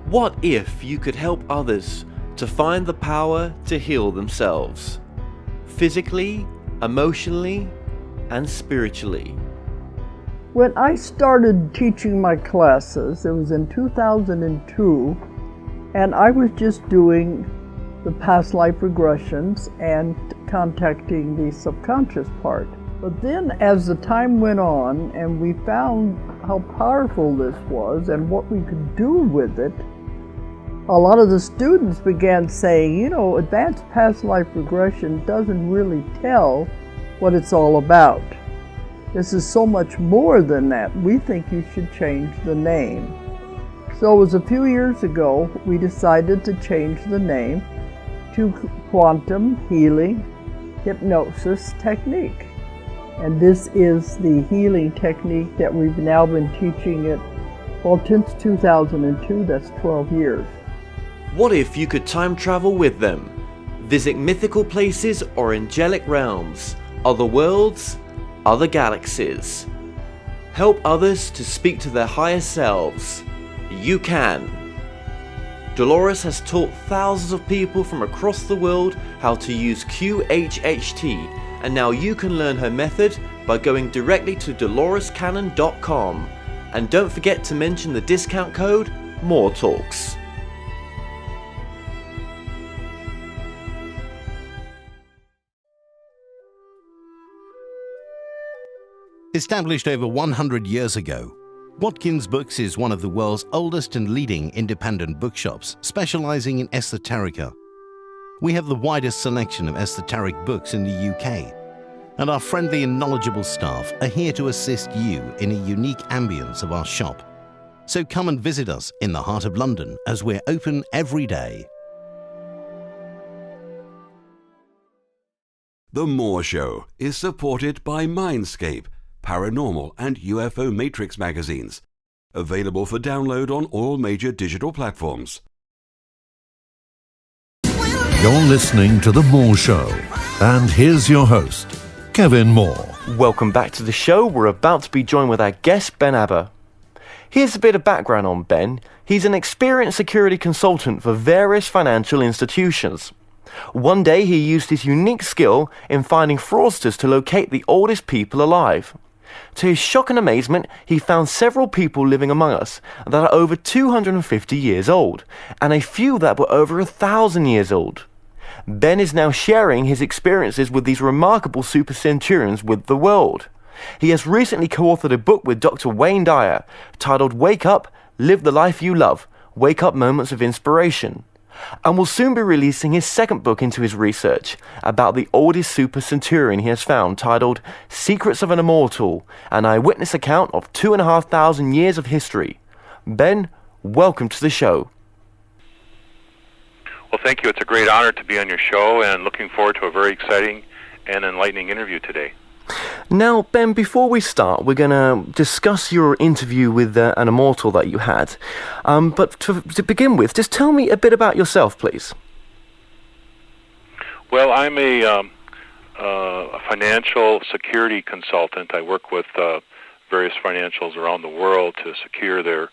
What if you could help others to find the power to heal themselves? Physically, emotionally, and spiritually. When I started teaching my classes, it was in 2002, and I was just doing the past life regressions and contacting the subconscious part. But then as the time went on and we found how powerful this was and what we could do with it, a lot of the students began saying, you know, advanced past life regression doesn't really tell what it's all about. This is so much more than that. We think you should change the name. So it was a few years ago we decided to change the name to Quantum Healing Hypnosis Technique. And this is the healing technique that we've now been teaching it, well, since 2002, that's 12 years. What if you could time travel with them? Visit mythical places or angelic realms, other worlds, other galaxies. Help others to speak to their higher selves. You can. Dolores has taught thousands of people from across the world how to use QHHT, and now you can learn her method by going directly to dolorescannon.com. And don't forget to mention the discount code MORETALKS. Established over 100 years ago, Watkins Books is one of the world's oldest and leading independent bookshops specializing in esoterica. We have the widest selection of esoteric books in the UK, and our friendly and knowledgeable staff are here to assist you in a unique ambience of our shop. So come and visit us in the heart of London as we're open every day. The More Show is supported by Mindscape, Paranormal and UFO Matrix magazines, available for download on all major digital platforms. You're listening to The More Show, and here's your host, Kevin Moore. Welcome back to the show. We're about to be joined with our guest, Ben Abba. Here's a bit of background on Ben. He's an experienced security consultant for various financial institutions. One day he used his unique skill in finding fraudsters to locate the oldest people alive. To his shock and amazement, he found several people living among us that are over 250 years old, and a few that were over 1,000 years old. Ben is now sharing his experiences with these remarkable super centurions with the world. He has recently co-authored a book with Dr. Wayne Dyer titled Wake Up, Live the Life You Love, Wake Up Moments of Inspiration, and will soon be releasing his second book into his research about the oldest super centurion he has found, titled Secrets of an Immortal, an eyewitness account of 2,500 years of history. Ben, welcome to the show. Well, thank you. It's a great honor to be on your show, and looking forward to a very exciting and enlightening interview today. Now, Ben, before we start, we're going to discuss your interview with an immortal that you had. But to begin with, just tell me a bit about yourself, please. Well, I'm a financial security consultant. I work with various financials around the world to secure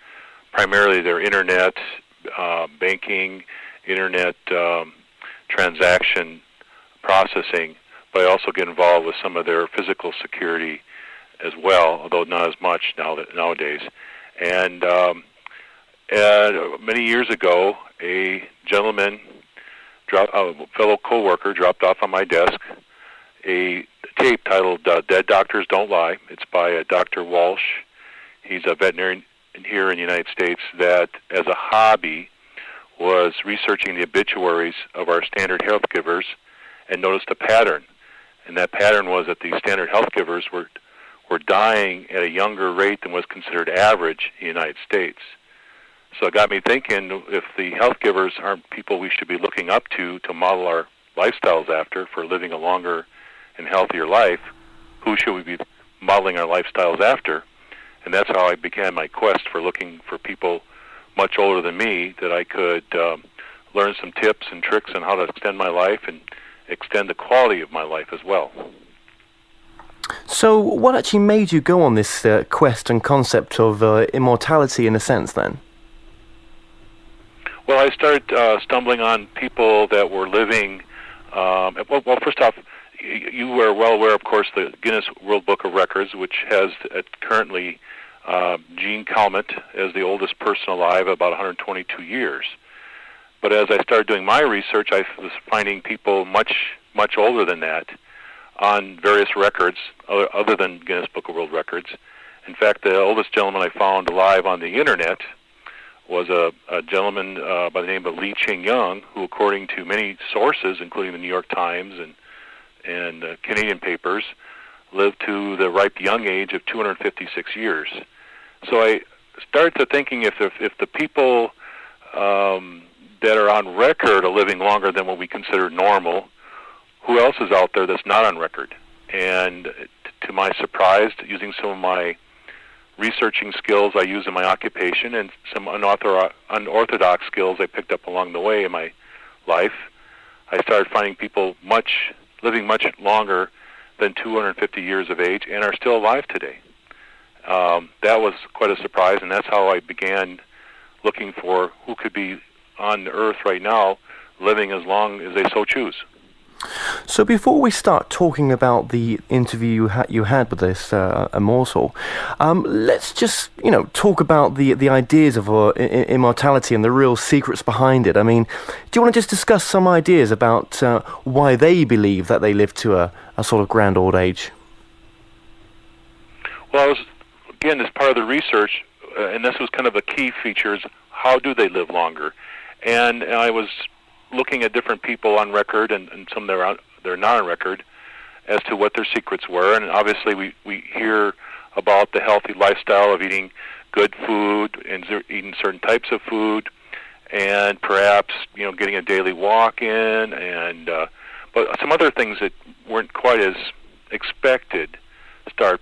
primarily their internet banking, internet transaction processing. But I also get involved with some of their physical security as well, although not as much nowadays. And many years ago, a gentleman, a fellow coworker, dropped off on my desk a tape titled "Dead Doctors Don't Lie." It's by Dr. Walsh. He's a veterinarian here in the United States that, as a hobby, was researching the obituaries of our standard health givers and noticed a pattern. And that pattern was that the standard health givers were dying at a younger rate than was considered average in the United States. So it got me thinking, if the health givers aren't people we should be looking up to model our lifestyles after for living a longer and healthier life, who should we be modeling our lifestyles after? And that's how I began my quest for looking for people much older than me that I could learn some tips and tricks on how to extend my life and extend the quality of my life as well. So what actually made you go on this quest and concept of immortality in a sense then? Well, I started stumbling on people that were living. Well, first off, you are well aware, of course, the Guinness World Book of Records, which has currently Gene Calment as the oldest person alive, about 122 years. But as I started doing my research, I was finding people much older than that on various records other than Guinness Book of World Records. In fact, the oldest gentleman I found alive on the internet was a gentleman by the name of Lee Ching-Young, who, according to many sources, including the New York Times and Canadian papers, lived to the ripe young age of 256 years. So I started to thinking if the people that are on record are living longer than what we consider normal, who else is out there that's not on record? And to my surprise, using some of my researching skills I use in my occupation and some unorthodox skills I picked up along the way in my life, I started finding people living much longer than 250 years of age and are still alive today. That was quite a surprise, and that's how I began looking for who could be on the earth right now living as long as they so choose. So before we start talking about the interview you had with this immortal, let's just talk about the ideas of immortality and the real secrets behind it. I mean, do you want to just discuss some ideas about why they believe that they live to a sort of grand old age? Well, again, as part of the research, and this was kind of the key features, how do they live longer? And I was looking at different people on record and some they're not on record as to what their secrets were. And obviously we hear about the healthy lifestyle of eating good food and eating certain types of food and perhaps getting a daily walk in and but some other things that weren't quite as expected started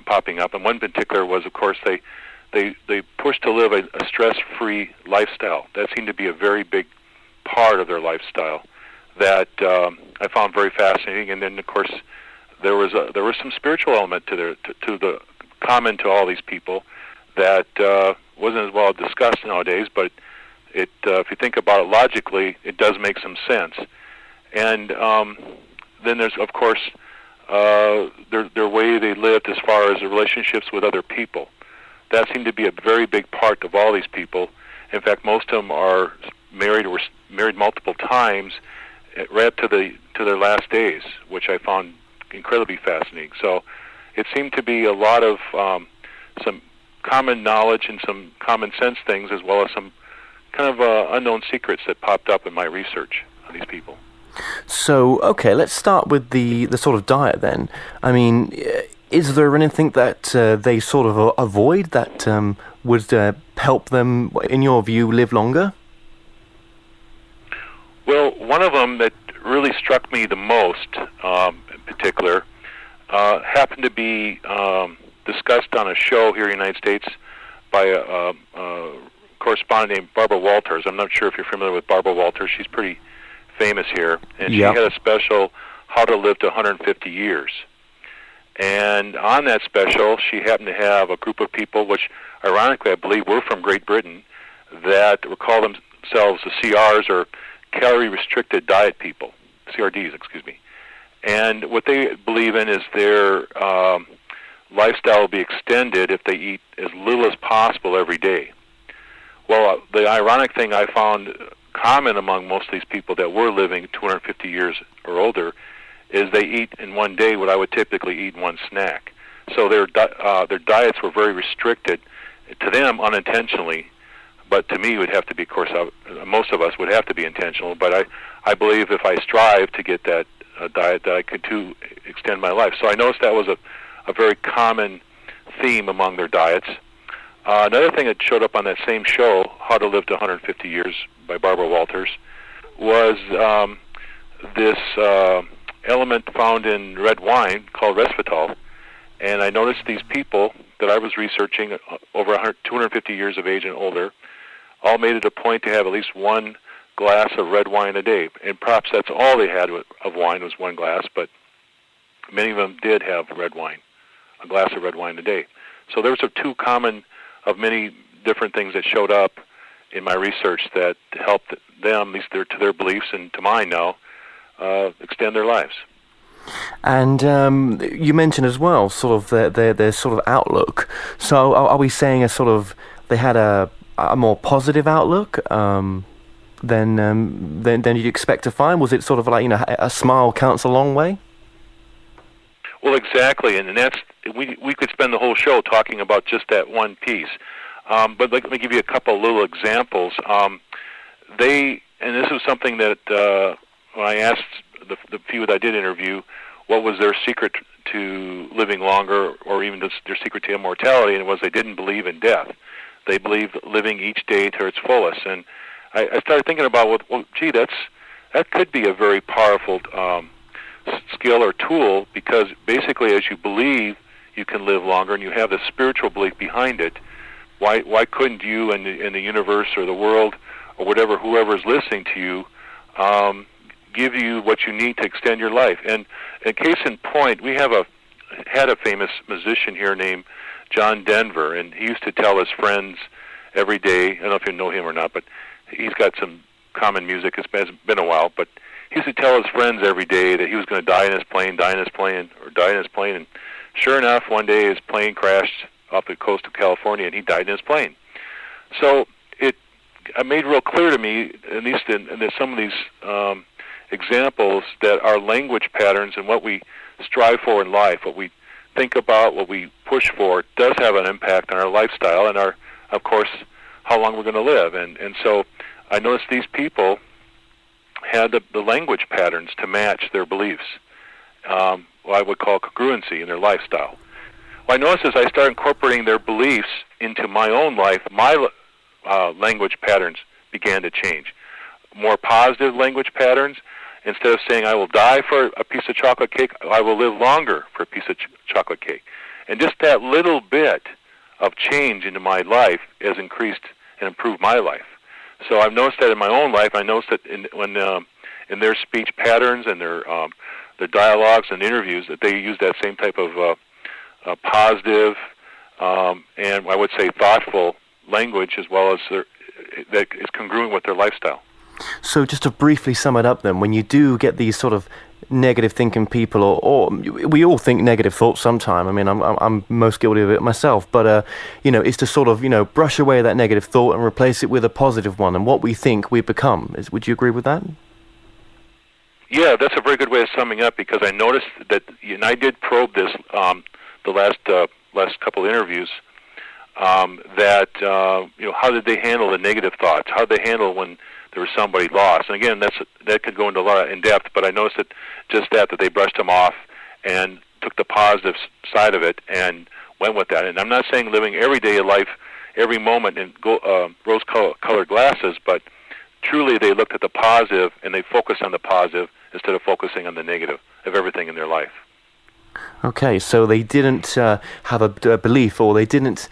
popping up. And one in particular was, of course, they pushed to live a stress-free lifestyle. That seemed to be a very big part of their lifestyle that I found very fascinating. And then, of course, there was some spiritual element to the common to all these people that wasn't as well discussed nowadays. But if you think about it logically, it does make some sense. And then there's, of course, their way they lived as far as the relationships with other people. That seemed to be a very big part of all these people. In fact, most of them are married or married multiple times right up to their last days, which I found incredibly fascinating. So it seemed to be a lot of some common knowledge and some common sense things, as well as some kind of unknown secrets that popped up in my research on these people. So, okay, let's start with the sort of diet then. I mean, is there anything that they sort of avoid that would help them, in your view, live longer? Well, one of them that really struck me the most, in particular, happened to be discussed on a show here in the United States by a correspondent named Barbara Walters. I'm not sure if you're familiar with Barbara Walters. She's pretty famous here. And she had a special, How to Live to 150 Years. And on that special, she happened to have a group of people, which ironically I believe were from Great Britain, that would call themselves the CRs, or calorie-restricted diet people, CRDs, excuse me. And what they believe in is their lifestyle will be extended if they eat as little as possible every day. Well, the ironic thing I found common among most of these people that were living 250 years or older is they eat in one day what I would typically eat in one snack. So their diets were very restricted, to them unintentionally, but to me it would have to be, of course, most of us would have to be intentional, but I believe if I strive to get that diet that I could too extend my life. So I noticed that was a very common theme among their diets. Another thing that showed up on that same show, How to Live to 150 Years by Barbara Walters, was this element found in red wine called resveratrol. And I noticed these people that I was researching, over 250 years of age and older, all made it a point to have at least one glass of red wine a day. And perhaps that's all they had of wine was one glass, but many of them did have red wine, a glass of red wine a day. So there were two common of many different things that showed up in my research that helped them, at least to their beliefs and to mine now, extend their lives. And you mentioned as well sort of their sort of outlook. So are we saying they had a more positive outlook than you'd expect to find? Was it sort of like, you know, a smile counts a long way? Well, exactly, and that's we could spend the whole show talking about just that one piece. But let me give you a couple of little examples. And this was something that when I asked the few that I did interview, what was their secret to living longer, or even their secret to immortality, and it was they didn't believe in death. They believed living each day to its fullest. And I started thinking about, well, gee, that could be a very powerful skill or tool, because basically as you believe you can live longer and you have the spiritual belief behind it, why couldn't you and the universe or the world or whoever's listening to you give you what you need to extend your life? And a case in point, we had a famous musician here named John Denver, and he used to tell his friends every day, I don't know if you know him or not, but he's got some common music. It's been a while, but he used to tell his friends every day that he was going to die in his plane, and sure enough, one day his plane crashed off the coast of California, and he died in his plane. So it made real clear to me, at least in some of these examples, that our language patterns and what we strive for in life, what we think about, what we push for, does have an impact on our lifestyle and of course, how long we're going to live. And so I noticed these people had the language patterns to match their beliefs, what I would call congruency in their lifestyle. What I noticed as I started incorporating their beliefs into my own life, my language patterns began to change. More positive language patterns. Instead of saying, I will die for a piece of chocolate cake, I will live longer for a piece of chocolate cake. And just that little bit of change into my life has increased and improved my life. So I've noticed that in my own life. I noticed that in their speech patterns and their dialogues and interviews, that they use that same type of positive and I would say thoughtful language, as well as that is congruent with their lifestyle. So just to briefly sum it up then, when you do get these sort of negative thinking people, or we all think negative thoughts sometime. I mean, I'm most guilty of it myself, but you know, it's to sort of, you know, brush away that negative thought and replace it with a positive one, and what we think we become. Would you agree with that? Yeah, that's a very good way of summing up, because I noticed that, and I did probe this the last couple of interviews, that you know, how did they handle the negative thoughts? How did they handle when there was somebody lost? And again, that could go into a lot in depth, but I noticed that they brushed them off and took the positive side of it and went with that. And I'm not saying living every day of life, every moment in rose-colored glasses, but truly they looked at the positive and they focused on the positive instead of focusing on the negative of everything in their life. Okay, so they didn't have a belief, or they didn't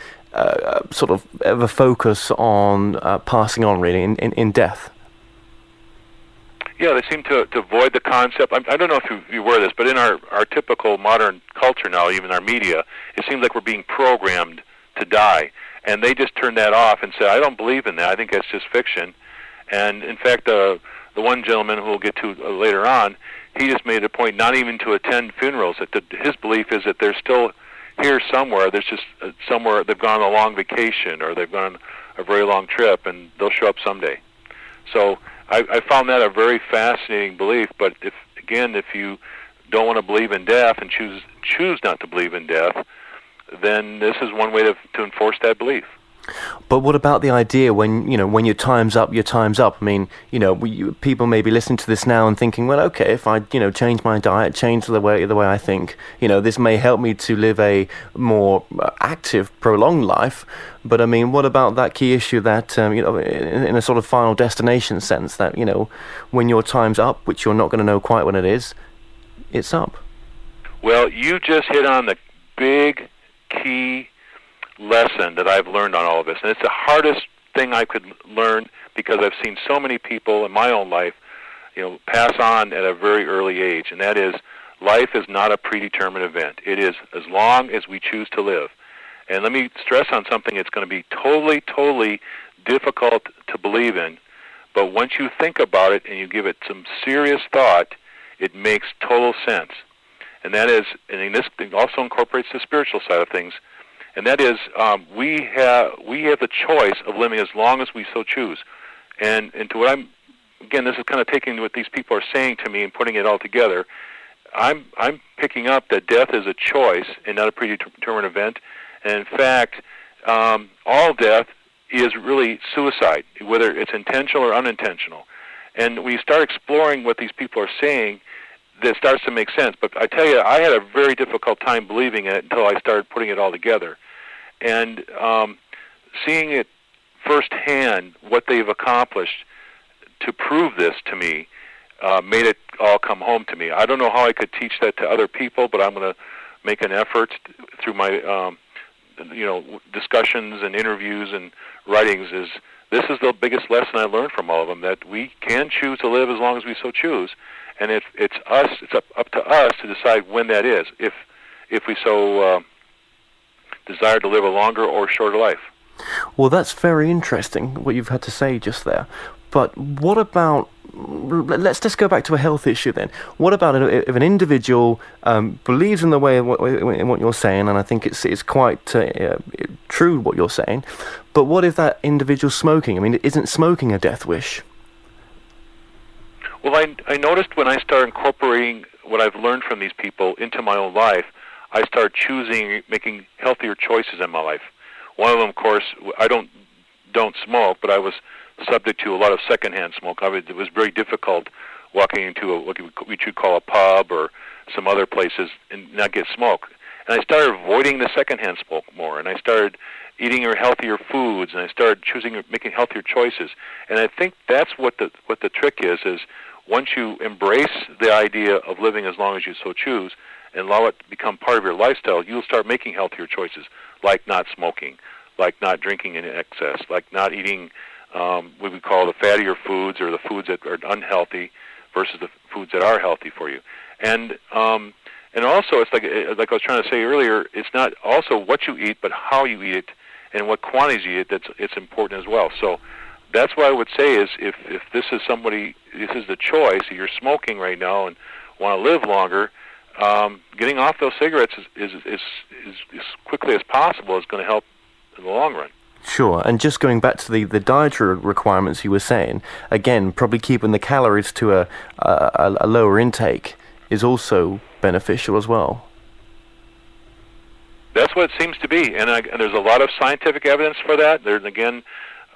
sort of ever focus on passing on, really, in death. Yeah, they seem to avoid the concept. I don't know if you aware of this, but in our typical modern culture now, even our media, it seems like we're being programmed to die. And they just turn that off and say, I don't believe in that. I think that's just fiction. And in fact, the one gentleman who we'll get to later on, he just made a point not even to attend funerals. That his belief is that they're still here somewhere. There's just somewhere they've gone on a long vacation, or they've gone a very long trip, and they'll show up someday. So I found that a very fascinating belief. But if you don't want to believe in death and choose not to believe in death, then this is one way to enforce that belief. But what about the idea when your time's up, your time's up? I mean, people may be listening to this now and thinking, well, okay, if I, change my diet, change the way I think, this may help me to live a more active, prolonged life. But I mean, what about that key issue that, in a sort of final destination sense, that, when your time's up, which you're not going to know quite when it is, it's up? Well, you just hit on the big key lesson that I've learned on all of this, and it's the hardest thing I could learn, because I've seen so many people in my own life, pass on at a very early age, and that is, life is not a predetermined event. It is as long as we choose to live. And let me stress on something that's going to be totally difficult to believe in, but once you think about it and you give it some serious thought, it makes total sense. And that is, and this also incorporates the spiritual side of things, and that is, we have the choice of living as long as we so choose. And to what again, this is kind of taking what these people are saying to me and putting it all together. I'm picking up that death is a choice and not a predetermined event. And in fact, all death is really suicide, whether it's intentional or unintentional. And we start exploring what these people are saying, that starts to make sense. But I tell you, I had a very difficult time believing it until I started putting it all together. And seeing it firsthand, what they've accomplished to prove this to me, made it all come home to me. I don't know how I could teach that to other people, but I'm going to make an effort through my discussions and interviews and writings. This is the biggest lesson I learned from all of them, that we can choose to live as long as we so choose, and it's up to us to decide when that is, if we so desire to live a longer or shorter life. Well, that's very interesting, what you've had to say just there. But what about, let's just go back to a health issue then. What about if an individual believes in the way in what you're saying, and I think it's quite true what you're saying, but what if that individual's smoking? I mean, isn't smoking a death wish? Well, I noticed when I started incorporating what I've learned from these people into my own life, I started making healthier choices in my life. One of them, of course, I don't smoke, but I was subject to a lot of secondhand smoke. It was very difficult walking into what we should call a pub or some other places and not get smoke. And I started avoiding the secondhand smoke more, and I started eating healthier foods, and I started making healthier choices. And I think that's what the trick is once you embrace the idea of living as long as you so choose and allow it to become part of your lifestyle, you'll start making healthier choices, like not smoking, like not drinking in excess, like not eating what we call the fattier foods, or the foods that are unhealthy versus the foods that are healthy for you. And also, it's like I was trying to say earlier, it's not also what you eat, but how you eat it and what quantities you eat. It's important as well. So that's what I would say is if this is the choice, you're smoking right now and want to live longer, getting off those cigarettes is as quickly as possible is going to help in the long run. Sure, and just going back to the dietary requirements you were saying, again, probably keeping the calories to a lower intake is also beneficial as well. That's what it seems to be, and there's a lot of scientific evidence for that. There's been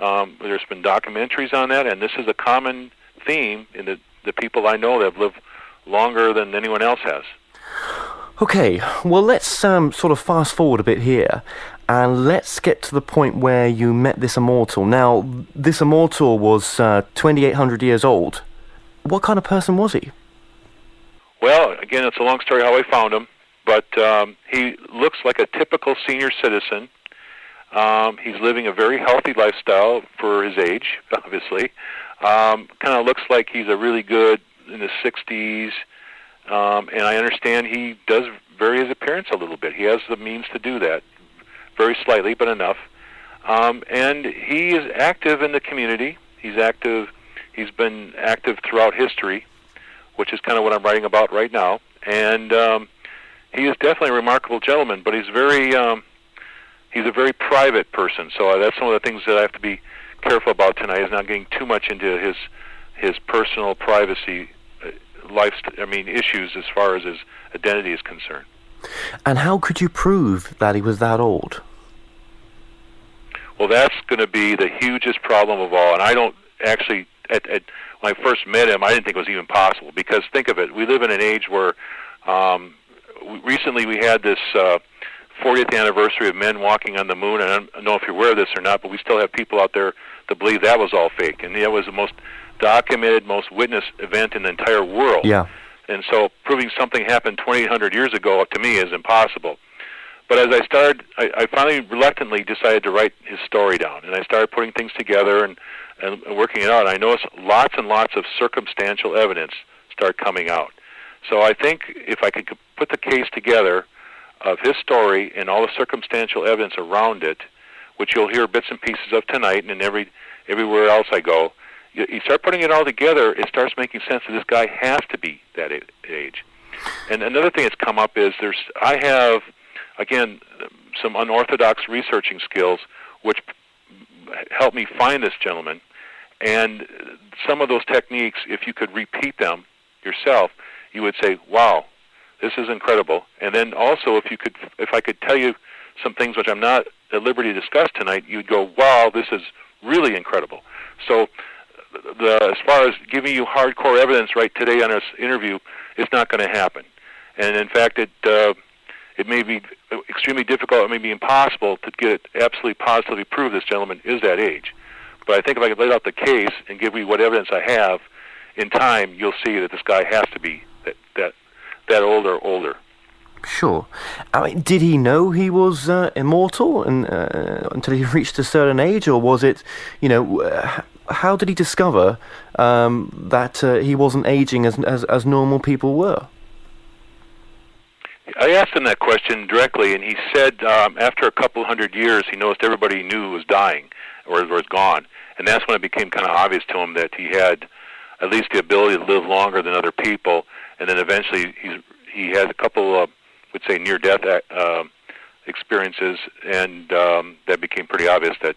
documentaries on that, and this is a common theme in the people I know that have lived longer than anyone else has. Okay, well, let's sort of fast forward a bit here, and let's get to the point where you met this immortal. Now, this immortal was 2,800 years old. What kind of person was he? Well, again, it's a long story how I found him, but he looks like a typical senior citizen. He's living a very healthy lifestyle for his age, obviously. Kind of looks like he's a really good in his 60s, and I understand he does vary his appearance a little bit. He has the means to do that, very slightly, but enough. And he is active in the community. He's been active throughout history, which is kind of what I'm writing about right now. And he is definitely a remarkable gentleman, but he's a very private person. So that's one of the things that I have to be careful about tonight, is not getting too much into his personal privacy issues as far as his identity is concerned. And how could you prove that he was that old? Well, that's going to be the hugest problem of all. And I don't actually, when I first met him, I didn't think it was even possible. Because think of it, we live in an age where recently we had this 40th anniversary of men walking on the moon. And I don't know if you're aware of this or not, but we still have people out there that believe that was all fake. And that was the most documented, most witnessed event in the entire world. Yeah. And so proving something happened 2,800 years ago, to me, is impossible. But as I started, I finally reluctantly decided to write his story down. And I started putting things together and working it out. And I noticed lots and lots of circumstantial evidence start coming out. So I think if I could put the case together of his story and all the circumstantial evidence around it, which you'll hear bits and pieces of tonight and in every everywhere else I go, you start putting it all together, it starts making sense that this guy has to be that age. And another thing that's come up is I have, again, some unorthodox researching skills which helped me find this gentleman. And some of those techniques, if you could repeat them yourself, you would say, wow, this is incredible. And then also, if I could tell you some things which I'm not at liberty to discuss tonight, you'd go, wow, this is really incredible. So as far as giving you hardcore evidence right today on this interview, it's not going to happen. And in fact, it may be extremely difficult, it may be impossible to get it absolutely positively prove this gentleman is that age. But I think if I could lay out the case and give you what evidence I have, in time you'll see that this guy has to be that old or older. Sure. I mean, did he know he was immortal until he reached a certain age, or was it, how did he discover that he wasn't aging as normal people were? I asked him that question directly, and he said after a couple hundred years, he noticed everybody he knew was dying or was gone, and that's when it became kind of obvious to him that he had at least the ability to live longer than other people, and then eventually he had a couple of, would say, near-death experiences, and that became pretty obvious that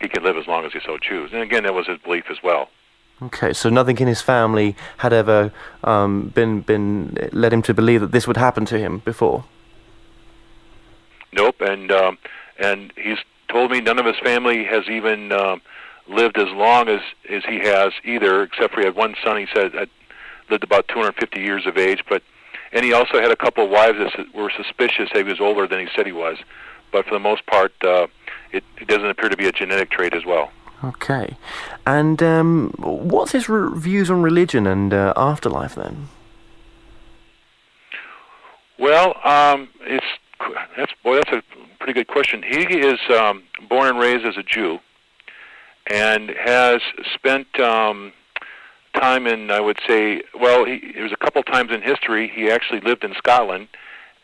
he could live as long as he so choose. And again, that was his belief as well. Okay, so nothing in his family had ever been led him to believe that this would happen to him before? Nope, and he's told me none of his family has even lived as long as he has either, except for he had one son, he said, lived about 250 years of age, and he also had a couple of wives that were suspicious that he was older than he said he was. But for the most part, it doesn't appear to be a genetic trait as well. Okay. And what's his views on religion and afterlife then? Well, that's a pretty good question. He is born and raised as a Jew, and has spent time in, I would say, well, there was a couple times in history he actually lived in Scotland.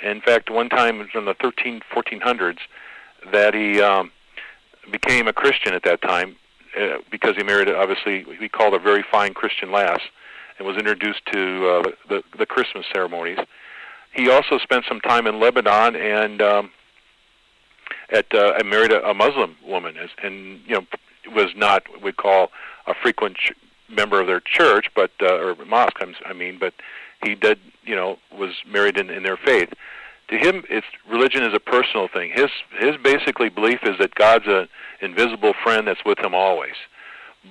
In fact, one time in the 1400s that he became a Christian at that time because he married, obviously, he called a very fine Christian lass, and was introduced to the Christmas ceremonies. He also spent some time in Lebanon and married a Muslim woman, and was not what we'd call a frequent member of their church, but or mosque. But he did, was married in their faith. To him, religion is a personal thing. His basically belief is that God's an invisible friend that's with him always.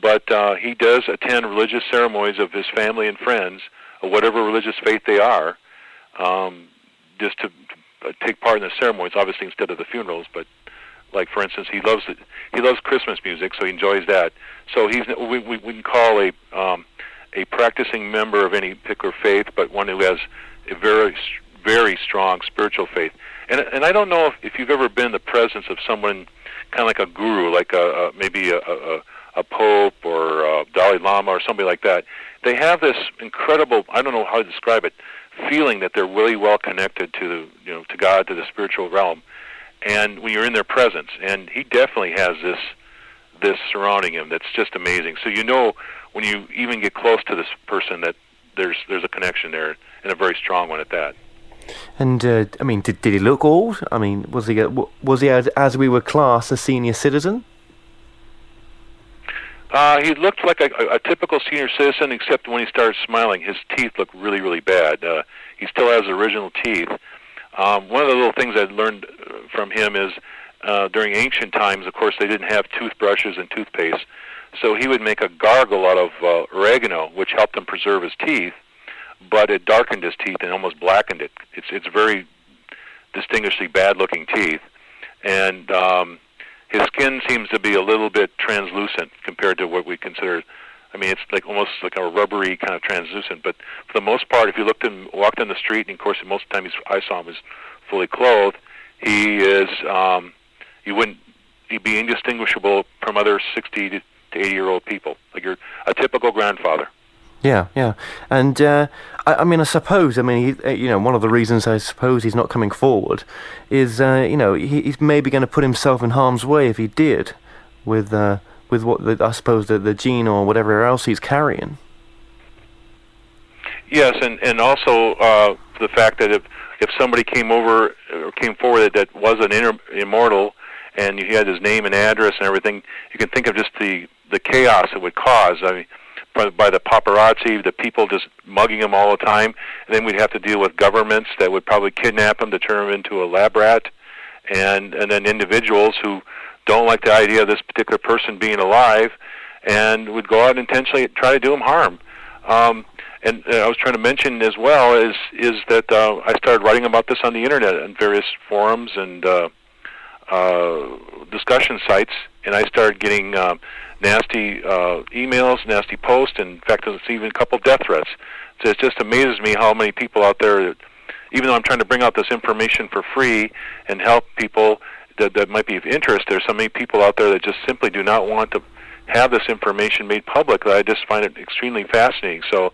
But he does attend religious ceremonies of his family and friends, of whatever religious faith they are, just to take part in the ceremonies, obviously instead of the funerals. But like, for instance, he loves Christmas music, so he enjoys that. So he's we wouldn't call a practicing member of any particular faith, but one who has a very, very strong spiritual faith. And I don't know if you've ever been in the presence of someone kind of like a guru, like maybe a pope or a Dalai Lama or somebody like that. They have this incredible, I don't know how to describe it, feeling that they're really well connected to to God, to the spiritual realm. And when you're in their presence, and he definitely has this surrounding him that's just amazing. So when you even get close to this person that there's a connection there, and a very strong one at that. And did he look old? I mean, was he as we were classed a senior citizen? He looked like a typical senior citizen, except when he started smiling, his teeth looked really, really bad. He still has original teeth. One of the little things I learned from him is during ancient times, of course, they didn't have toothbrushes and toothpaste, so he would make a gargle out of oregano, which helped him preserve his teeth, but it darkened his teeth and almost blackened it. It's very distinguishedly bad-looking teeth, and his skin seems to be a little bit translucent compared to what we consider. I mean, it's like almost like a rubbery kind of translucent. But for the most part, if you walked in the street, and of course, most of the time I saw him was fully clothed, he'd be indistinguishable from other 60 to 80-year-old people, like you're a typical grandfather. Yeah, and I suppose one of the reasons I suppose he's not coming forward is he's maybe going to put himself in harm's way if he did with what I suppose the gene or whatever else he's carrying. Yes, and also the fact that if somebody came forward that was an immortal, and you had his name and address and everything, you can think of just the chaos it would cause. I mean, by the paparazzi, the people just mugging him all the time, and then we'd have to deal with governments that would probably kidnap him to turn him into a lab rat, and then individuals who don't like the idea of this particular person being alive, and would go out and intentionally try to do him harm. And I was trying to mention as well is that I started writing about this on the internet on various forums and discussion sites, and I started getting nasty emails, nasty posts, and in fact, there's even a couple death threats. So it just amazes me how many people out there, even though I'm trying to bring out this information for free and help people that might be of interest, there's so many people out there that just simply do not want to have this information made public. That I just find it extremely fascinating. So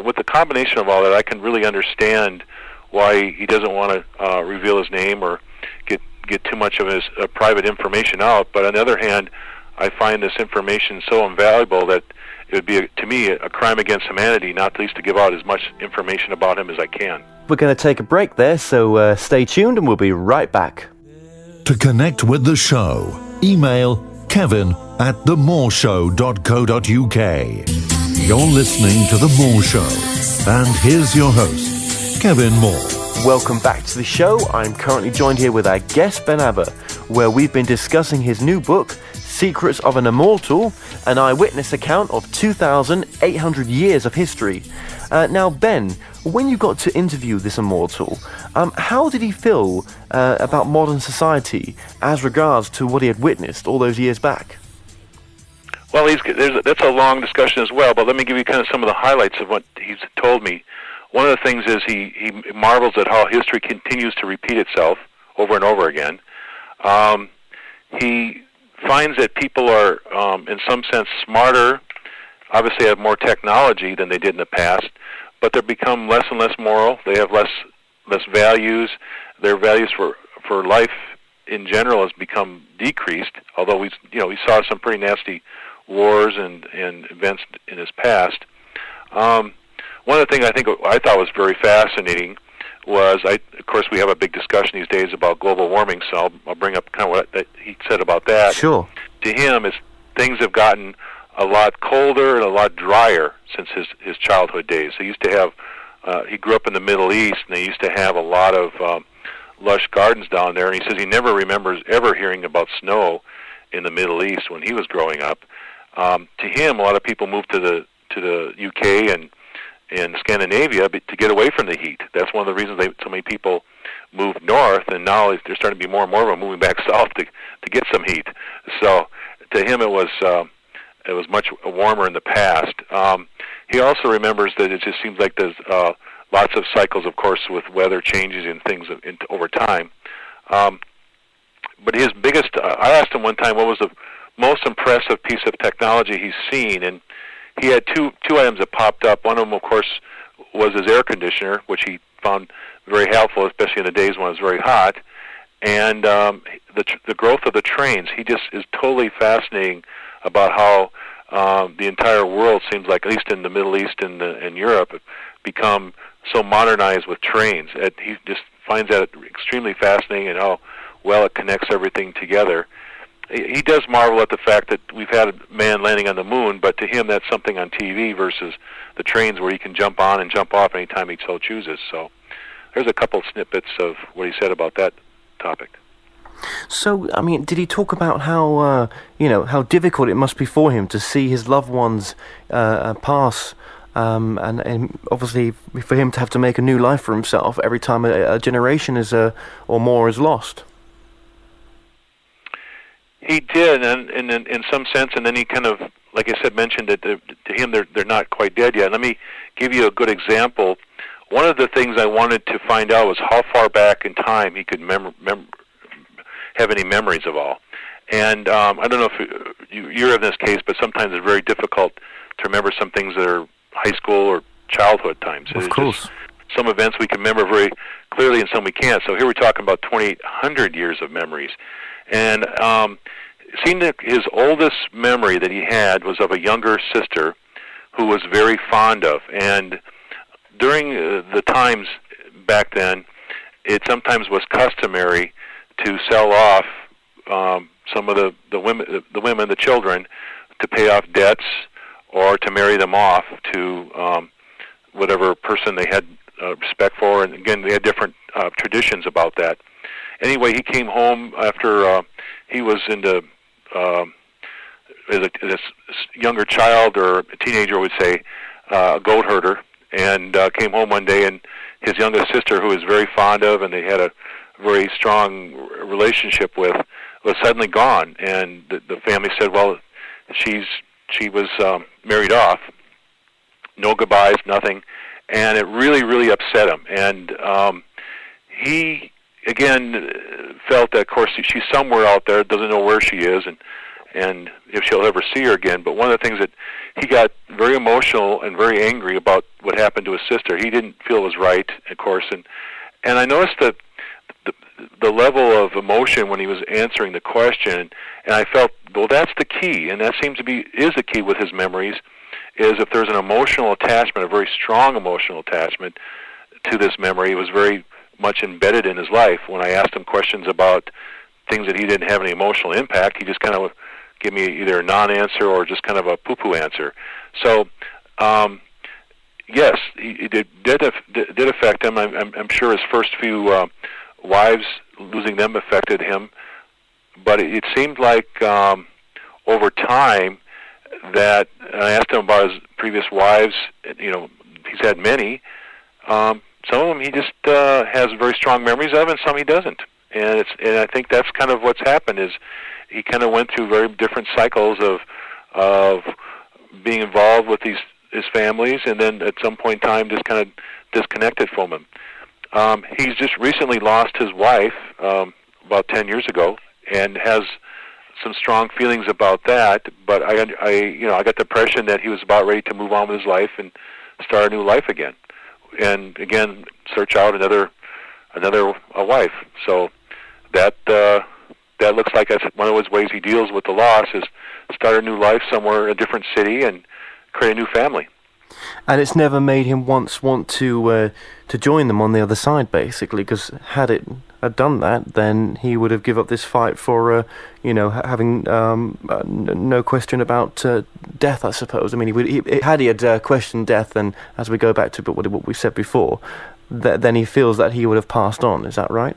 with the combination of all that, I can really understand why he doesn't want to reveal his name or get too much of his private information out. But on the other hand, I find this information so invaluable that it would be, to me, a crime against humanity not least to give out as much information about him as I can. We're going to take a break there, so stay tuned and we'll be right back. To connect with the show, email kevin@themoreshow.co.uk. You're listening to The Moore Show, and here's your host, Kevin Moore. Welcome back to the show. I'm currently joined here with our guest, Ben Abba, where we've been discussing his new book, Secrets of an Immortal, an eyewitness account of 2,800 years of history. Now, Ben, when you got to interview this immortal, how did he feel about modern society as regards to what he had witnessed all those years back? Well, that's a long discussion as well, but let me give you kind of some of the highlights of what he's told me. One of the things is he marvels at how history continues to repeat itself over and over again. He finds that people are, in some sense, smarter, obviously have more technology than they did in the past, but they become less and less moral. They have less values. Their values for life in general has become decreased, although we saw some pretty nasty wars and events in his past. One of the things I thought was very fascinating was, of course, we have a big discussion these days about global warming, so I'll bring up kind of what he said about that. Sure. To him, things have gotten a lot colder and a lot drier since his childhood days. He used to have, he grew up in the Middle East, and they used to have a lot of lush gardens down there, and he says he never remembers ever hearing about snow in the Middle East when he was growing up. To him, a lot of people moved to the UK and Scandinavia to get away from the heat. That's one of the reasons so many people moved north, and now there's starting to be more and more of them moving back south to get some heat. So to him, it was much warmer in the past. He also remembers that it just seems like there's lots of cycles, of course, with weather changes and things over time. But his biggest, I asked him one time what was the most impressive piece of technology he's seen, and he had two items that popped up. One of them, of course, was his air conditioner, which he found very helpful, especially in the days when it was very hot. And the growth of the trains. He just is totally fascinating about how the entire world seems like, at least in the Middle East and Europe, become so modernized with trains. He just finds that extremely fascinating, and how well it connects everything together. He does marvel at the fact that we've had a man landing on the moon, but to him that's something on TV versus the trains where he can jump on and jump off anytime he so chooses. So there's a couple of snippets of what he said about that topic. So, I mean, did he talk about how, how difficult it must be for him to see his loved ones pass, and obviously for him to have to make a new life for himself every time a generation or more is lost? He did, and in some sense, and then he kind of, like I said, mentioned that to him they're not quite dead yet. Let me give you a good example. One of the things I wanted to find out was how far back in time he could have any memories of all. And I don't know if you're in this case, but sometimes it's very difficult to remember some things that are high school or childhood times. Of course. Some events we can remember very clearly and some we can't. So here we're talking about 2,800 years of memories. And seemed that his oldest memory that he had was of a younger sister who was very fond of. And during the times back then, it sometimes was customary to sell off some of the women, the children, to pay off debts or to marry them off to whatever person they had respect for. And again, they had different traditions about that. Anyway, he came home after he was into as a younger child or a teenager, would say, a goat herder, and came home one day, and his youngest sister, who he was very fond of, and they had a very strong relationship with, was suddenly gone. And the family said, well, she was married off, no goodbyes, nothing, and it really, really upset him. And he, again, felt that, of course, she's somewhere out there, doesn't know where she is, and if she'll ever see her again. But one of the things that he got very emotional and very angry about what happened to his sister. He didn't feel was right, of course, and I noticed that the level of emotion when he was answering the question, and I felt, well, that's the key, and that seems to be is the key with his memories, is if there's an emotional attachment, a very strong emotional attachment to this memory. It was very much embedded in his life. When I asked him questions about things that he didn't have any emotional impact, he just kind of give me either a non-answer or just kind of a poo-poo answer. So, yes, it did affect him. I'm sure his first few wives, losing them affected him. But it seemed like over time that, and I asked him about his previous wives, you know, he's had many. Some of them he just has very strong memories of, and some he doesn't. And I think that's kind of what's happened, is he kind of went through very different cycles of being involved with his families, and then at some point in time just kind of disconnected from them. He's just recently lost his wife about 10 years ago, and has some strong feelings about that. But I got the impression that he was about ready to move on with his life and start a new life again, and again search out another wife. So that looks like that's one of those ways he deals with the loss, is start a new life somewhere in a different city and create a new family. And it's never made him once want to join them on the other side, basically, because had it had done that, then he would have given up this fight for, having no question about death, I suppose. I mean, had he had questioned death, and as we go back to what we said before, then he feels that he would have passed on. Is that right?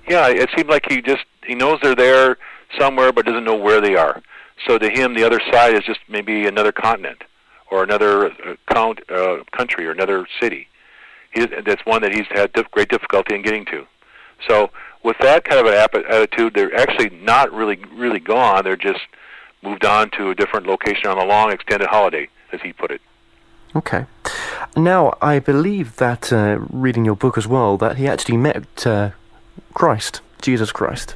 Yeah, it seemed like he knows they're there somewhere, but doesn't know where they are. So to him, the other side is just maybe another continent, or another country, or another city. That's one that he's had great difficulty in getting to. So with that kind of an attitude, they're actually not really gone. They're just moved on to a different location on a long extended holiday, as he put it. Okay. Now, I believe that, reading your book as well, that he actually met Christ, Jesus Christ.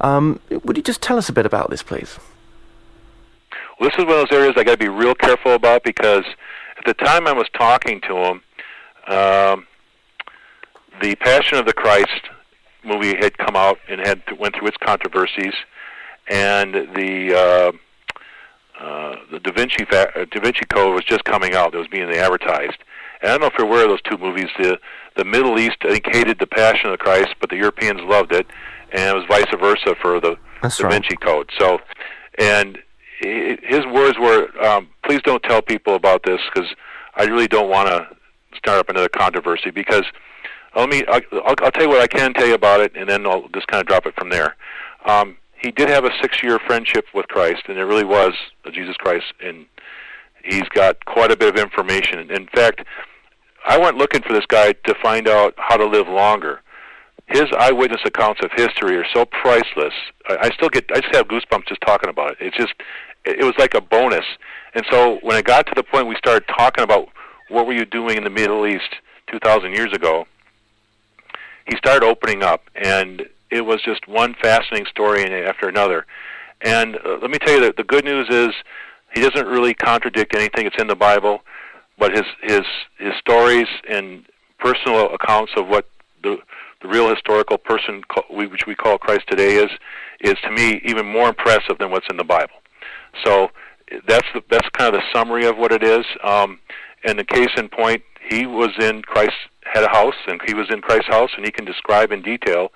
Would you just tell us a bit about this, please? Well, this is one of those areas I got to be real careful about, because at the time I was talking to him, the Passion of the Christ movie had come out and went through its controversies, and the Da Vinci Code was just coming out. It was being advertised. And I don't know if you're aware of those two movies. The Middle East, I think, hated the Passion of the Christ, but the Europeans loved it, and it was vice versa for the Da Vinci Code. So, and his words were, please don't tell people about this, because I really don't want to start up another controversy, because I'll tell you what I can tell you about it, and then I'll just kind of drop it from there. He did have a 6-year friendship with Christ, and it really was Jesus Christ, and he's got quite a bit of information. In fact, I went looking for this guy to find out how to live longer. His eyewitness accounts of history are so priceless. I just have goosebumps just talking about it. It was like a bonus. And so when it got to the point we started talking about what were you doing in the Middle East 2,000 years ago, he started opening up, and it was just one fascinating story after another. And let me tell you that the good news is he doesn't really contradict anything that's in the Bible, but his stories and personal accounts of what the the real historical person, which we call Christ today, is to me even more impressive than what's in the Bible. So that's kind of the summary of what it is. And the case in point, he was in Christ had a house, and he was in Christ's house, and he can describe in detail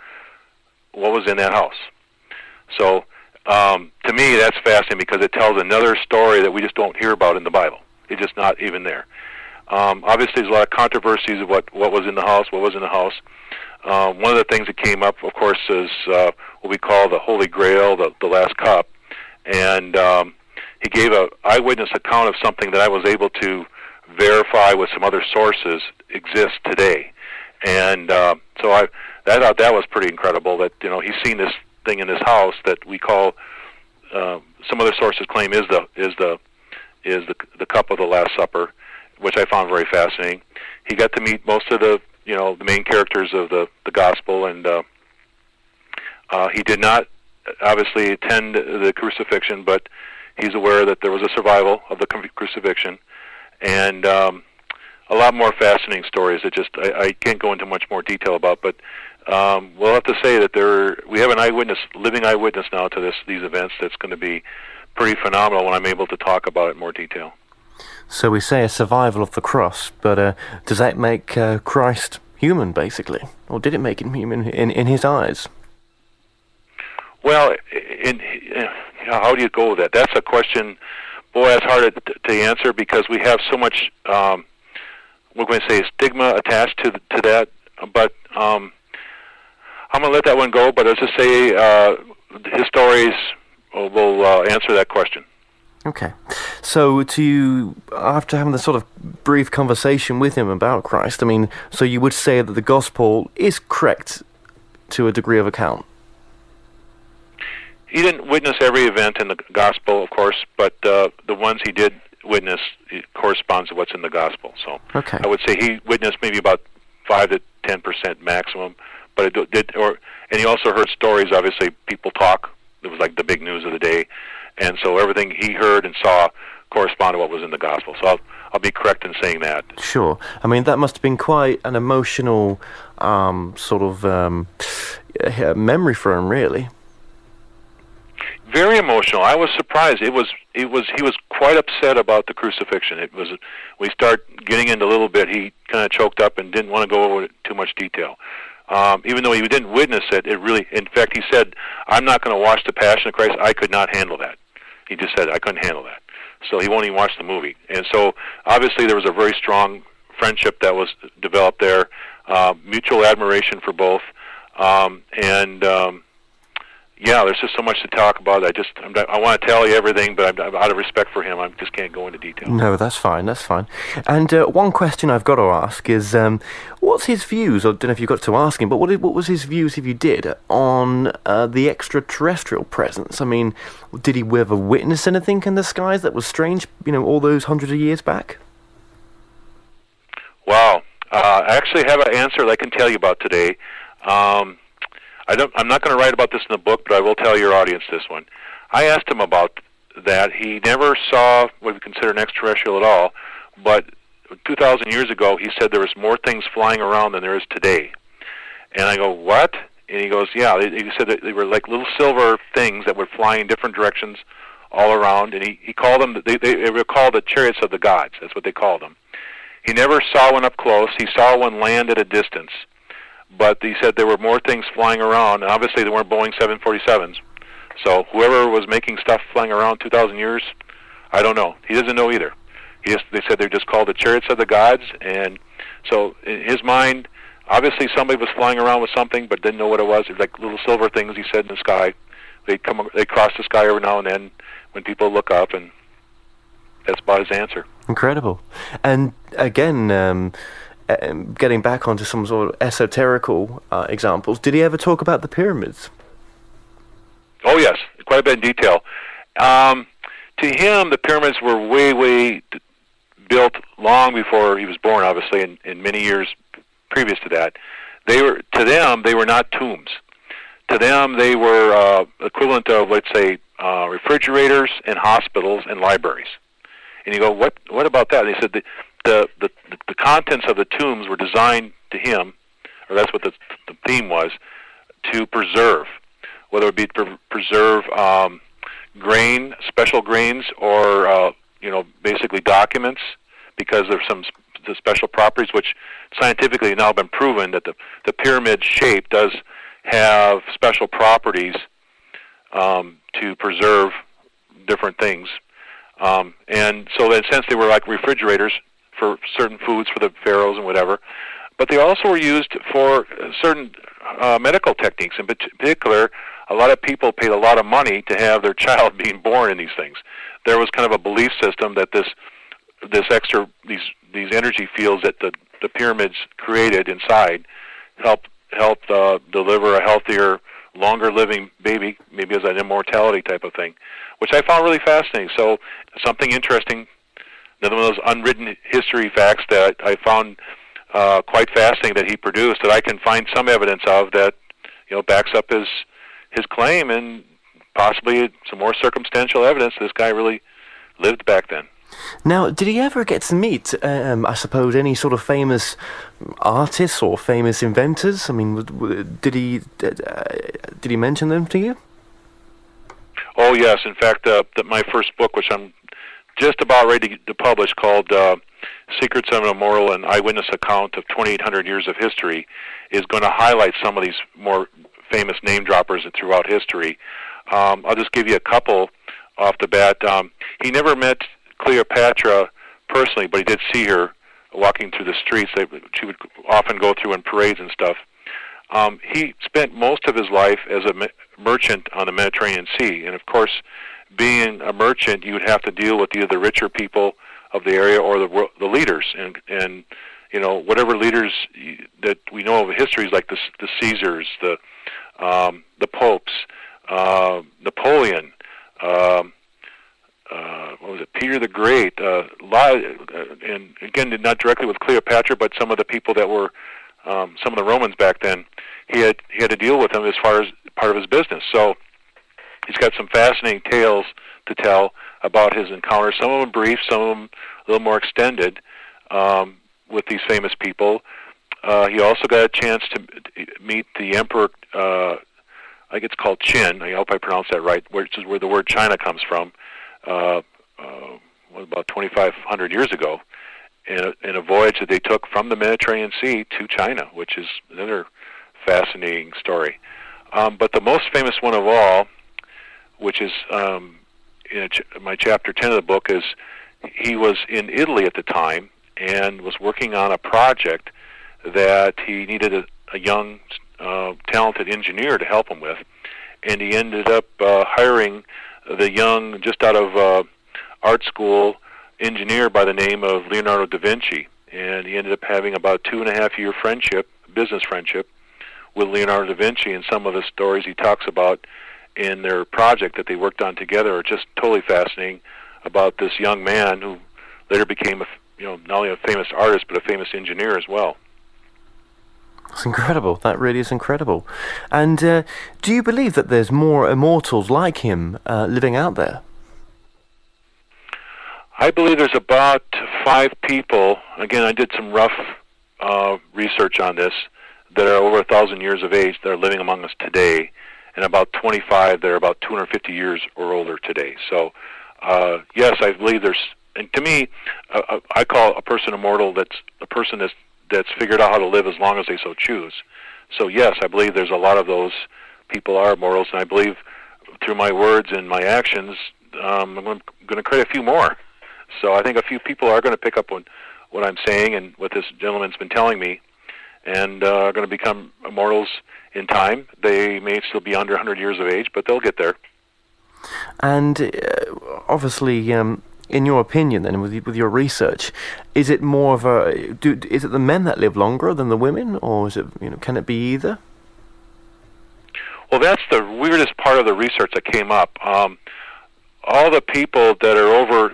what was in that house. So to me, that's fascinating because it tells another story that we just don't hear about in the Bible. It's just not even there. Obviously, there's a lot of controversies of what was in the house, what was in the house. One of the things that came up, of course, is what we call the Holy Grail, the last cup. And he gave an eyewitness account of something that I was able to verify with some other sources exists today. And so I thought that was pretty incredible that, he's seen this thing in his house that we call, some other sources claim is the cup of the Last Supper, which I found very fascinating. He got to meet most of the main characters of the gospel, and he did not obviously attend the crucifixion, but he's aware that there was a survival of the crucifixion, and a lot more fascinating stories that just I can't go into much more detail about, but we'll have to say that we have an living eyewitness now to these events that's going to be pretty phenomenal when I'm able to talk about it in more detail. So we say a survival of the cross, but does that make Christ human, basically? Or did it make him human in his eyes? Well, how do you go with that? That's a question, boy, that's hard to answer because we have so much, we're going to say, stigma attached to that. But I'm going to let that one go, but let's just say historians will answer that question. Okay, so after having this sort of brief conversation with him about Christ, so you would say that the gospel is correct to a degree of account? He didn't witness every event in the gospel, of course, but the ones he did witness corresponds to what's in the gospel. So okay. I would say he witnessed maybe about 5 to 10% maximum, but and he also heard stories. Obviously, people talk. It was like the big news of the day. And so everything he heard and saw corresponded to what was in the gospel. So I'll be correct in saying that. Sure. That must have been quite an emotional memory for him, really. Very emotional. I was surprised. He was quite upset about the crucifixion. It was, we start getting into a little bit, he kind of choked up and didn't want to go over too much detail. Even though he didn't witness it, in fact, he said, I'm not going to watch The Passion of Christ. I could not handle that. He just said, I couldn't handle that. So he won't even watch the movie. And so, obviously, there was a very strong friendship that was developed there, mutual admiration for both. Yeah, there's just so much to talk about. I want to tell you everything, but out of respect for him, I just can't go into detail. No, that's fine. And one question I've got to ask is, what's his views? I don't know if you've got to ask him, but what was his views, if you did, on the extraterrestrial presence? Did he ever witness anything in the skies that was strange, all those hundreds of years back? Wow. I actually have an answer that I can tell you about today. I'm not going to write about this in the book, but I will tell your audience this one. I asked him about that. He never saw what we consider an extraterrestrial at all, but 2,000 years ago, he said there was more things flying around than there is today. And I go, what? And he goes, yeah. He said that they were like little silver things that would fly in different directions all around, and he called them, they were called the chariots of the gods. That's what they called them. He never saw one up close. He saw one land at a distance. But he said there were more things flying around. And obviously, they weren't Boeing 747s. So whoever was making stuff flying around 2,000 years, I don't know. He doesn't know either. They said they're just called the chariots of the gods. And so in his mind, obviously somebody was flying around with something, but didn't know what it was. It was like little silver things, he said, in the sky. They cross the sky every now and then when people look up, and that's about his answer. Incredible. And again, getting back onto some sort of esoterical examples, did he ever talk about the pyramids? Oh, yes, quite a bit in detail. To him, the pyramids were way built long before he was born, obviously, and many years previous to that. To them, they were not tombs. To them, they were equivalent of, let's say, refrigerators and hospitals and libraries. And you go, what about that? And they said the contents of the tombs were designed to him, or that's what the theme was, to preserve, whether it be to preserve grain, special grains, or basically documents, because there's some the special properties which scientifically have now been proven that the pyramid shape does have special properties to preserve different things. And so in a sense they were like refrigerators for certain foods for the pharaohs and whatever. But they also were used for certain medical techniques. In particular, a lot of people paid a lot of money to have their child being born in these things. There was kind of a belief system that these energy fields that the pyramids created inside helped deliver a healthier, longer living baby, maybe as an immortality type of thing, which I found really fascinating. So something interesting, another one of those unwritten history facts that I found quite fascinating that he produced, that I can find some evidence of that backs up his claim, and possibly some more circumstantial evidence this guy really lived back then. Now, did he ever get to meet, I suppose, any sort of famous artists or famous inventors? I mean, did he mention them to you? Oh, yes. In fact, my first book, which I'm just about ready to publish, called Secrets of an Immortal, an Eyewitness Account of 2,800 Years of History, is going to highlight some of these more famous name droppers throughout history. I'll just give you a couple off the bat. He never met Cleopatra personally, but he did see her walking through the streets. She would often go through in parades and stuff. He spent most of his life as a merchant on the Mediterranean Sea, and of course, being a merchant, you would have to deal with either the richer people of the area or the leaders, and whatever leaders that we know of history, like the Caesars, the popes, Napoleon. What was it? Peter the Great. And again, not directly with Cleopatra, but some of the people that were some of the Romans back then. He had to deal with them as far as part of his business. So he's got some fascinating tales to tell about his encounters. Some of them brief, some of them a little more extended with these famous people. He also got a chance to meet the emperor. I think it's called Qin. I hope I pronounced that right, which is where the word China comes from. About 2,500 years ago, in a voyage that they took from the Mediterranean Sea to China, which is another fascinating story. But the most famous one of all, which is in my chapter 10 of the book, is he was in Italy at the time and was working on a project that he needed a young, talented engineer to help him with, and he ended up hiring the young, just out of art school engineer by the name of Leonardo da Vinci, and he ended up having about 2.5-year business friendship with Leonardo da Vinci, and some of the stories he talks about in their project that they worked on together are just totally fascinating, about this young man who later became not only a famous artist but a famous engineer as well. It's incredible. That really is incredible. And do you believe that there's more immortals like him living out there? I believe there's about 5 people. Again, I did some rough research on this, that are over 1,000 years of age that are living among us today, and about 25 that are about 250 years or older today. So, yes, I believe there's. And to me, I call a person immortal. That's a person that's figured out how to live as long as they so choose. So yes, I believe there's a lot of those people are immortals, and I believe through my words and my actions, I'm going to create a few more. So I think a few people are going to pick up on what I'm saying and what this gentleman's been telling me, and are going to become immortals in time. They may still be under 100 years of age, but they'll get there. And obviously, in your opinion, then, with your research, is it more of is it the men that live longer than the women, or is it, can it be either? Well, that's the weirdest part of the research that came up. All the people that are over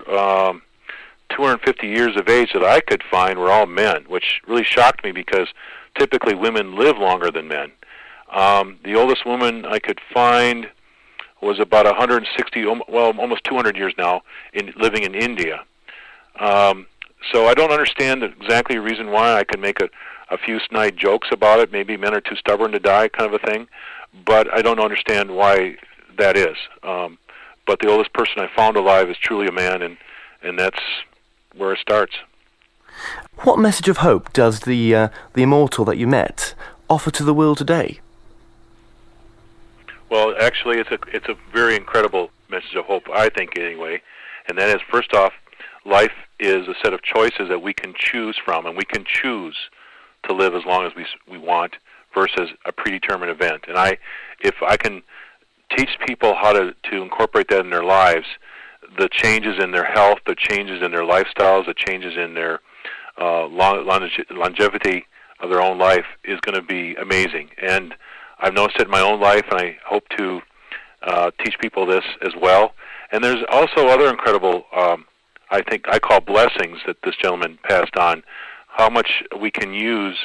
250 years of age that I could find were all men, which really shocked me because typically women live longer than men. The oldest woman I could find was about 160, well, almost 200 years now, living in India. So I don't understand exactly the reason why. I can make a few snide jokes about it. Maybe men are too stubborn to die, kind of a thing. But I don't understand why that is. But the oldest person I found alive is truly a man, and that's where it starts. What message of hope does the immortal that you met offer to the world today? Well, actually, it's a very incredible message of hope, I think, anyway. And that is, first off, life is a set of choices that we can choose from, and we can choose to live as long as we want versus a predetermined event. And if I can teach people how to incorporate that in their lives, the changes in their health, the changes in their lifestyles, the changes in their longevity of their own life is going to be amazing. And I've noticed it in my own life, and I hope to teach people this as well. And there's also other incredible, I think I call blessings that this gentleman passed on, how much we can use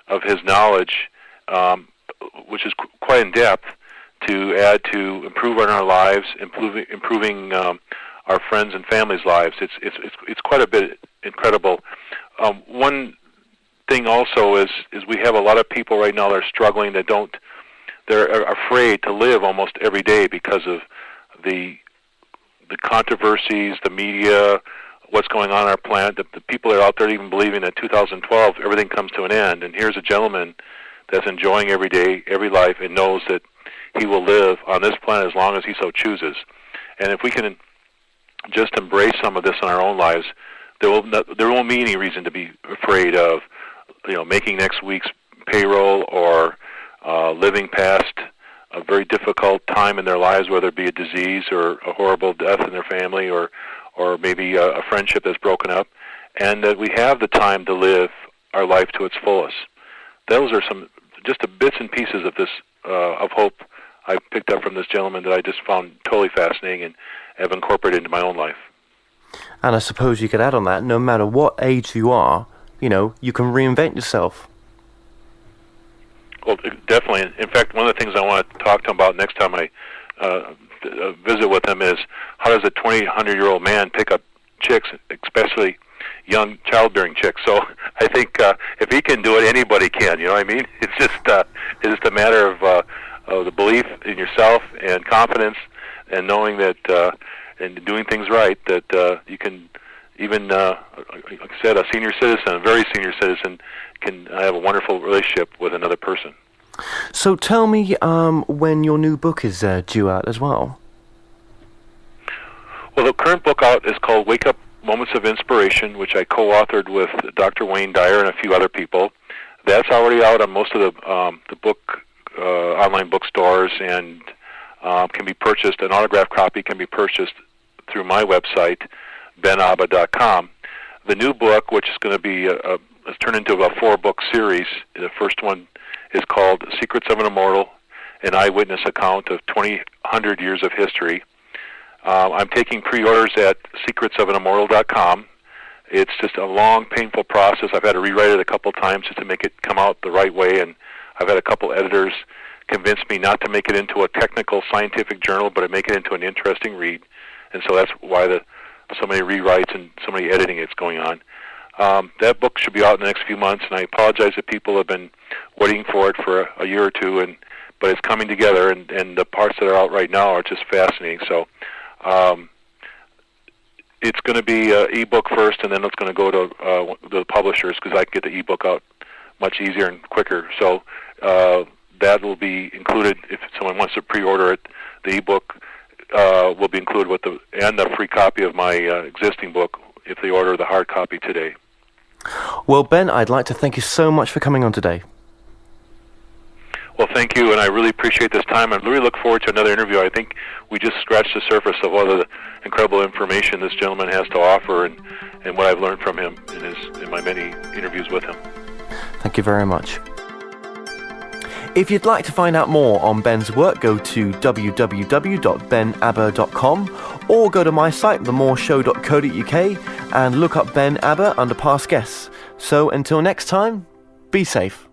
of his knowledge, which is quite in depth, to add to improve on our lives, improving our friends and families' lives. It's quite a bit incredible. One thing also is we have a lot of people right now that are struggling, they're afraid to live almost every day because of the controversies, the media, what's going on our planet. The people that are out there even believing that 2012 everything comes to an end. And here's a gentleman that's enjoying every day, every life, and knows that he will live on this planet as long as he so chooses. And if we can just embrace some of this in our own lives, there won't be any reason to be afraid of, making next week's payroll or living past a very difficult time in their lives, whether it be a disease or a horrible death in their family or maybe a friendship that's broken up, and that we have the time to live our life to its fullest. Those are just the bits and pieces of this of hope I picked up from this gentleman that I just found totally fascinating and have incorporated into my own life. And I suppose you could add on that, no matter what age you are, you can reinvent yourself. Well, definitely. In fact, one of the things I want to talk to him about next time I visit with him is how does a 100-year-old man pick up chicks, especially young childbearing chicks. So I think if he can do it, anybody can. You know what I mean? It's just a matter of the belief in yourself and confidence and knowing that and doing things right, that you can even, like I said, a very senior citizen, can have a wonderful relationship with another person. So tell me when your new book is due out as well. Well, the current book out is called Wake Up Moments of Inspiration, which I co-authored with Dr. Wayne Dyer and a few other people. That's already out on most of the book online bookstores and can be purchased. An autographed copy can be purchased through my website, benabba.com. The new book, which is going to be it's turned into a 4-book series. The first one is called Secrets of an Immortal, an eyewitness account of 200 years of history. I'm taking pre-orders at secretsofanimmortal.com. It's just a long, painful process. I've had to rewrite it a couple times just to make it come out the right way, and I've had a couple editors convince me not to make it into a technical scientific journal, but to make it into an interesting read. And so that's why so many rewrites and so many editing is going on. That book should be out in the next few months, and I apologize if people have been waiting for it for a year or two, but it's coming together, and the parts that are out right now are just fascinating. So it's going to be ebook first, and then it's going to go to the publishers because I can get the ebook out much easier and quicker. So that will be included if someone wants to pre-order it. The ebook will be included with the free copy of my existing book if they order the hard copy today. Well, Ben, I'd like to thank you so much for coming on today. Well, thank you, and I really appreciate this time. I really look forward to another interview. I think we just scratched the surface of all the incredible information this gentleman has to offer and what I've learned from him in my many interviews with him. Thank you very much. If you'd like to find out more on Ben's work, go to www.benabba.com or go to my site, themoreshow.co.uk, and look up Ben Abba under past guests. So until next time, be safe.